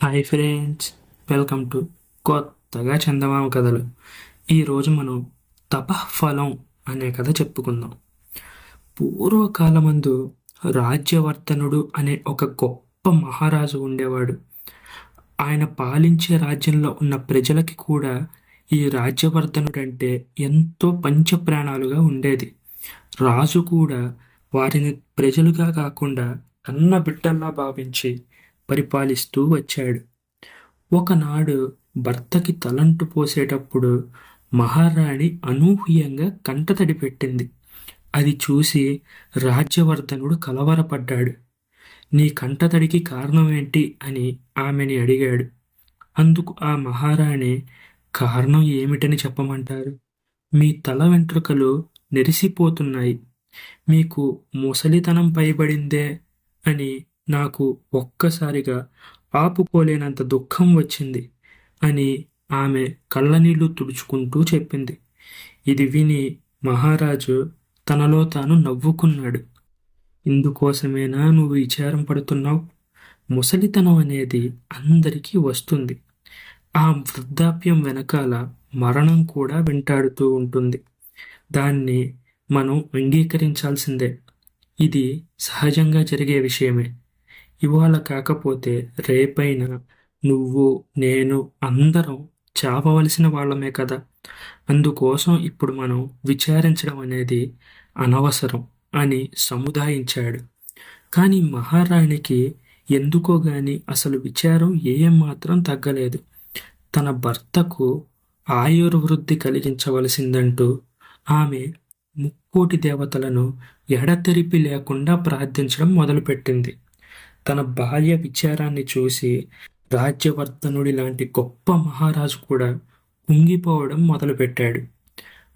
Hi friends, welcome to కొత్తగా చందమామ కథలు. ఈరోజు మనం తపఃఫలం అనే కథ చెప్పుకుందాం. పూర్వకాలమందు రాజ్యవర్ధనుడు అనే ఒక గొప్ప మహారాజు ఉండేవాడు. ఆయన పాలించే రాజ్యంలో ఉన్న ప్రజలకి కూడా ఈ రాజ్యవర్ధనుడు అంటే ఎంతో పంచప్రాణాలుగా ఉండేది. రాజు కూడా వారిని ప్రజలుగా కాకుండా కన్న బిడ్డల్లా భావించి పరిపాలిస్తూ వచ్చాడు. ఒకనాడు భర్తకి తలంటు పోసేటప్పుడు మహారాణి అనూహ్యంగా కంటతడి పెట్టింది. అది చూసి రాజ్యవర్ధనుడు కలవరపడ్డాడు. నీ కంటతడికి కారణమేంటి అని ఆమెని అడిగాడు. అందుకు ఆ మహారాణి, కారణం ఏమిటని చెప్పమంటారు? మీ తల వెంట్రుకలు నెరిసిపోతున్నాయి. మీకు ముసలితనం పైబడిందే అని నాకు ఒక్కసారిగా ఆపుకోలేనంత దుఃఖం వచ్చింది అని ఆమె కళ్ళనీళ్లు తుడుచుకుంటూ చెప్పింది. ఇది విని మహారాజు తనలో తాను నవ్వుకున్నాడు. ఇందుకోసమేనా నువ్వు విచారం పడుతున్నావు? ముసలితనం అనేది అందరికీ వస్తుంది. ఆ వృద్ధాప్యం వెనకాల మరణం కూడా వెంటాడుతూ ఉంటుంది. దాన్ని మనం అంగీకరించాల్సిందే. ఇది సహజంగా జరిగే విషయమే. ఇవాళ కాకపోతే రేపైనా నువ్వు, నేను అందరం చావవలసిన వాళ్ళమే కదా. అందుకోసం ఇప్పుడు మనం విచారించడం అనేది అనవసరం అని సముదాయించాడు. కానీ మహారాణికి ఎందుకో గాని అసలు విచారం ఏమాత్రం తగ్గలేదు. తన భర్తకు ఆయుర్వృద్ధి కలిగించవలసిందంటూ ఆమె ముక్కోటి దేవతలను ఎడతెరిపి లేకుండా ప్రార్థించడం మొదలుపెట్టింది. తన భార్య విచారాన్ని చూసి రాజ్యవర్ధనుడి లాంటి గొప్ప మహారాజు కూడా కుంగిపోవడం మొదలుపెట్టాడు.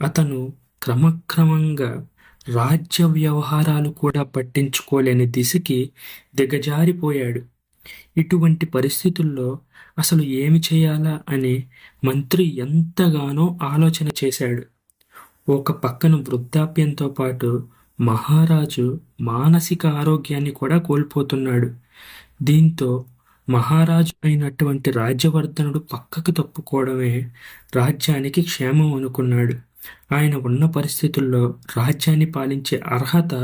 అతను క్రమక్రమంగా రాజ్య వ్యవహారాలు కూడా పట్టించుకోలేని దిశకి దిగజారిపోయాడు. ఇటువంటి పరిస్థితుల్లో అసలు ఏమి చేయాలా అని మంత్రి ఎంతగానో ఆలోచన చేశాడు. ఒక పక్కన వృద్ధాప్యంతో పాటు మహారాజు మానసిక ఆరోగ్యాన్ని కూడా కోల్పోతున్నాడు. దీంతో మహారాజు అయినటువంటి రాజ్యవర్ధనుడు పక్కకు తప్పుకోవడమే రాజ్యానికి క్షేమం అనుకున్నాడు. ఆయన ఉన్న పరిస్థితుల్లో రాజ్యాన్ని పాలించే అర్హత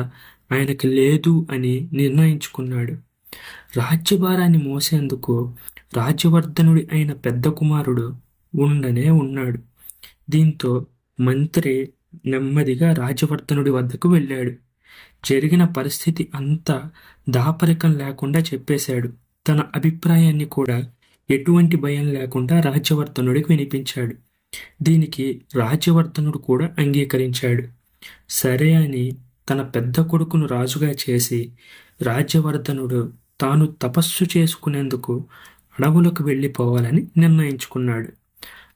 ఆయనకి లేదు అని నిర్ణయించుకున్నాడు. రాజ్యభారాన్ని మోసేందుకు రాజ్యవర్ధనుడి అయిన పెద్ద కుమారుడు ఉండనే ఉన్నాడు. దీంతో మంత్రి నెమ్మదిగా రాజ్యవర్ధనుడి వద్దకు వెళ్ళాడు. జరిగిన పరిస్థితి అంతా దాపరికం లేకుండా చెప్పేశాడు. తన అభిప్రాయాన్ని కూడా ఎటువంటి భయం లేకుండా రాజ్యవర్ధనుడికి వినిపించాడు. దీనికి రాజ్యవర్ధనుడు కూడా అంగీకరించాడు. సరే అని తన పెద్ద కొడుకును రాజుగా చేసి రాజ్యవర్ధనుడు తాను తపస్సు చేసుకునేందుకు అడవులకు వెళ్ళిపోవాలని నిర్ణయించుకున్నాడు.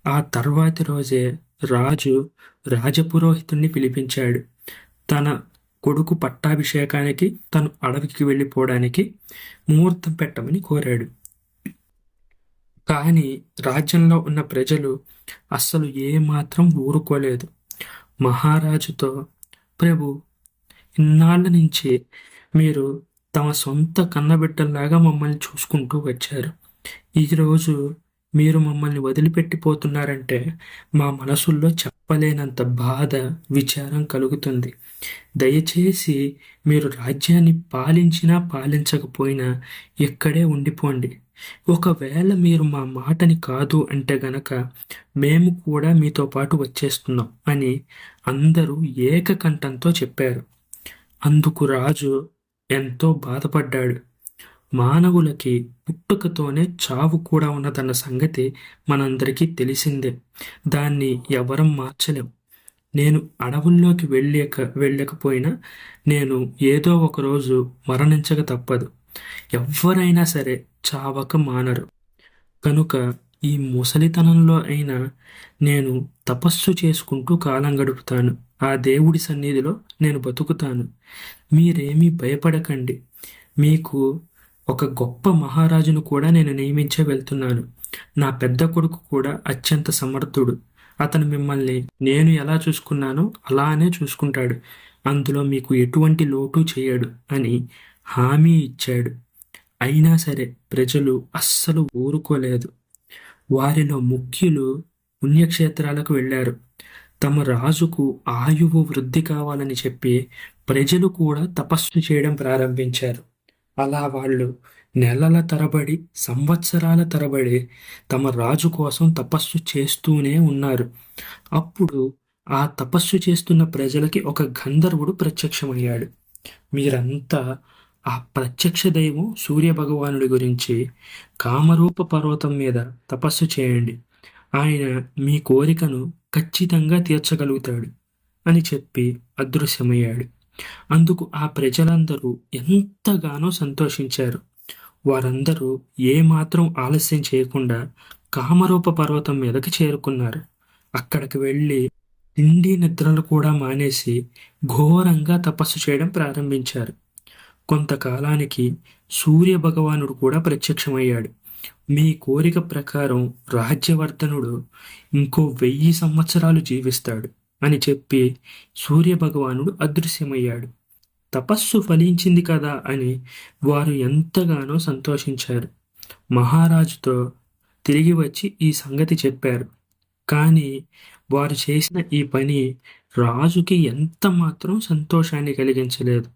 ఆ తర్వాతి రోజే రాజు రాజపురోహితుణ్ణి పిలిపించాడు. తన కొడుకు పట్టాభిషేకానికి తను అడవికి వెళ్ళిపోవడానికి ముహూర్తం పెట్టమని కోరాడు. కానీ రాజ్యంలో ఉన్న ప్రజలు అస్సలు ఏమాత్రం ఊరుకోలేదు. మహారాజుతో, ప్రభు, ఇన్నాళ్ళ నుంచి మీరు తమ సొంత కన్నబిడ్డల్లాగా మమ్మల్ని చూసుకుంటూ వచ్చారు. ఈరోజు మీరు మమ్మల్ని వదిలిపెట్టిపోతున్నారంటే మా మనసుల్లో చెప్పలేనంత బాధ, విచారం కలుగుతుంది. దయచేసి మీరు రాజ్యాన్ని పాలించినా పాలించకపోయినా ఇక్కడే ఉండిపోండి. ఒకవేళ మీరు మా మాటని కాదు అంటే గనక మేము కూడా మీతో పాటు వచ్చేస్తున్నాం అని అందరూ ఏకకంఠంతో చెప్పారు. అందుకు రాజు ఎంతో బాధపడ్డాడు. మానవులకి పుట్టుకతోనే చావు కూడా ఉన్నదన్న సంగతి మనందరికీ తెలిసిందే. దాన్ని ఎవరం మార్చలేం. నేను అడవుల్లోకి వెళ్ళకపోయినా నేను ఏదో ఒకరోజు మరణించక తప్పదు. ఎవరైనా సరే చావక మానరు. కనుక ఈ ముసలితనంలో అయినా నేను తపస్సు చేసుకుంటూ కాలం గడుపుతాను. ఆ దేవుడి సన్నిధిలో నేను బతుకుతాను. మీరేమీ భయపడకండి. మీకు ఒక గొప్ప మహారాజును కూడా నేను నియమించే వెళ్తున్నాను. నా పెద్ద కొడుకు కూడా అత్యంత సమర్థుడు. అతను మిమ్మల్ని నేను ఎలా చూసుకున్నానో అలానే చూసుకుంటాడు. అందులో మీకు ఎటువంటి లోటు చేయడు అని హామీ ఇచ్చాడు. అయినా సరే ప్రజలు అస్సలు ఊరుకోలేదు. వారిలో ముఖ్యులు పుణ్యక్షేత్రాలకు వెళ్ళారు. తమ రాజుకు ఆయువు వృద్ధి కావాలని చెప్పి ప్రజలు కూడా తపస్సు చేయడం ప్రారంభించారు. అలా వాళ్ళు నెలల తరబడి, సంవత్సరాల తరబడి తమ రాజు కోసం తపస్సు చేస్తూనే ఉన్నారు. అప్పుడు ఆ తపస్సు చేస్తున్న ప్రజలకి ఒక గంధర్వుడు ప్రత్యక్షమయ్యాడు. మీరంతా ఆ ప్రత్యక్ష దైవం సూర్యభగవానుడి గురించి కామరూప పర్వతం మీద తపస్సు చేయండి. ఆయన మీ కోరికను ఖచ్చితంగా తీర్చగలుగుతాడు అని చెప్పి అదృశ్యమయ్యాడు. అందుకు ఆ ప్రజలందరూ ఎంతగానో సంతోషించారు. వారందరూ ఏమాత్రం ఆలస్యం చేయకుండా కామరూప పర్వతం మీదకి చేరుకున్నారు. అక్కడికి వెళ్ళి తిండి నిద్రలు కూడా మానేసి ఘోరంగా తపస్సు చేయడం ప్రారంభించారు. కొంతకాలానికి సూర్య భగవానుడు కూడా ప్రత్యక్షమయ్యాడు. మీ కోరిక ప్రకారం రాజ్యవర్ధనుడు ఇంకో 1000 సంవత్సరాలు జీవిస్తాడు అని చెప్పి సూర్య భగవానుడు అదృశ్యమయ్యాడు. తపస్సు ఫలించింది కదా అని వారు ఎంతగానో సంతోషించారు. మహారాజుతో తిరిగి వచ్చి ఈ సంగతి చెప్పారు. కానీ వారు చేసిన ఈ పని రాజుకి ఎంత మాత్రం సంతోషాన్ని కలిగించలేదు.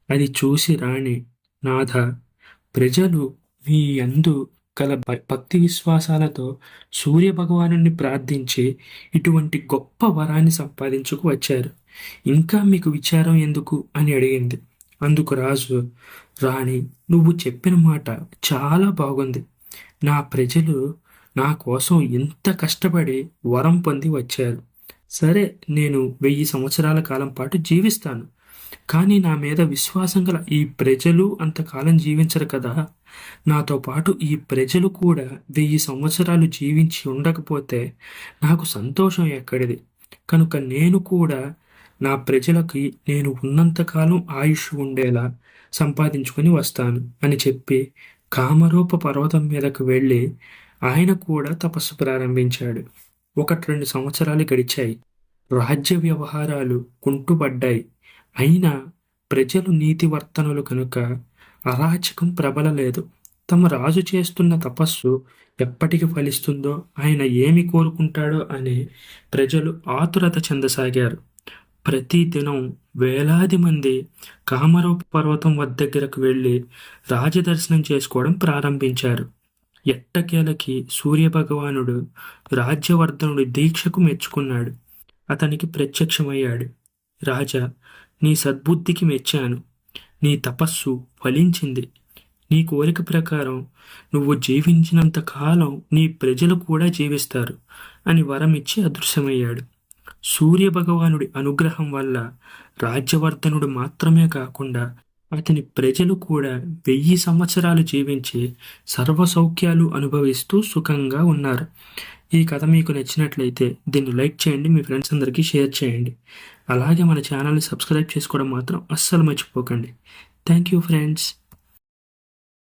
అది చూసి రాణి, నాథ, ప్రజలు మీ యందు గల భక్తి విశ్వాసాలతో సూర్య భగవానుని ప్రార్థించి ఇటువంటి గొప్ప వరాన్ని సంపాదించుకు వచ్చారు. ఇంకా మీకు విచారం ఎందుకు అని అడిగింది. అందుకు రాజు, రాణి, నువ్వు చెప్పిన మాట చాలా బాగుంది. నా ప్రజలు నా కోసం ఇంత కష్టపడి వరం పొంది వచ్చారు. సరే, నేను 1000 సంవత్సరాల కాలం పాటు జీవిస్తాను. కానీ నా మీద విశ్వాసం గల ఈ ప్రజలు అంతకాలం జీవించరు కదా. నాతో పాటు ఈ ప్రజలు కూడా 1000 సంవత్సరాలు జీవించి ఉండకపోతే నాకు సంతోషం ఎక్కడిది. కనుక నేను కూడా నా ప్రజలకి నేను ఉన్నంతకాలం ఆయుష్ ఉండేలా సంపాదించుకొని వస్తాను అని చెప్పి కామరూప పర్వతం మీదకు వెళ్ళి ఆయన కూడా తపస్సు ప్రారంభించాడు. 1-2 సంవత్సరాలు గడిచాయి. రాజ్య వ్యవహారాలు కుంటుపడ్డాయి. అయినా ప్రజలు నీతివర్తనులు కనుక అరాచకం ప్రబలలేదు. తమ రాజు చేస్తున్న తపస్సు ఎప్పటికి ఫలిస్తుందో, ఆయన ఏమి కోరుకుంటాడో అని ప్రజలు ఆతురత చెందసాగారు. ప్రతిదినం వేలాది మంది కామరూప పర్వతం దగ్గరకు వెళ్ళి రాజదర్శనం చేసుకోవడం ప్రారంభించారు. ఎట్టకేలకి సూర్యభగవానుడు రాజ్యవర్ధనుడి దీక్షకు మెచ్చుకున్నాడు. అతనికి ప్రత్యక్షమయ్యాడు. రాజా, నీ సద్బుద్ధికి మెచ్చాను. నీ తపస్సు ఫలించింది. నీ కోరిక ప్రకారం నువ్వు జీవించినంత కాలం నీ ప్రజలు కూడా జీవిస్తారు అని వరమిచ్చి అదృశ్యమయ్యాడు. సూర్యభగవానుడి అనుగ్రహం వల్ల రాజ్యవర్ధనుడు మాత్రమే కాకుండా అతని ప్రజలు కూడా 1000 సంవత్సరాలు జీవించి సర్వసౌఖ్యాలు అనుభవిస్తూ సుఖంగా ఉన్నారు. ఈ కథ మీకు నచ్చినట్లయితే దీన్ని లైక్ చేయండి, మీ ఫ్రెండ్స్ అందరికీ షేర్ చేయండి. అలాగే మన ఛానల్ని సబ్స్క్రైబ్ చేసుకోవడం మాత్రం అస్సలు మర్చిపోకండి. Thank you friends.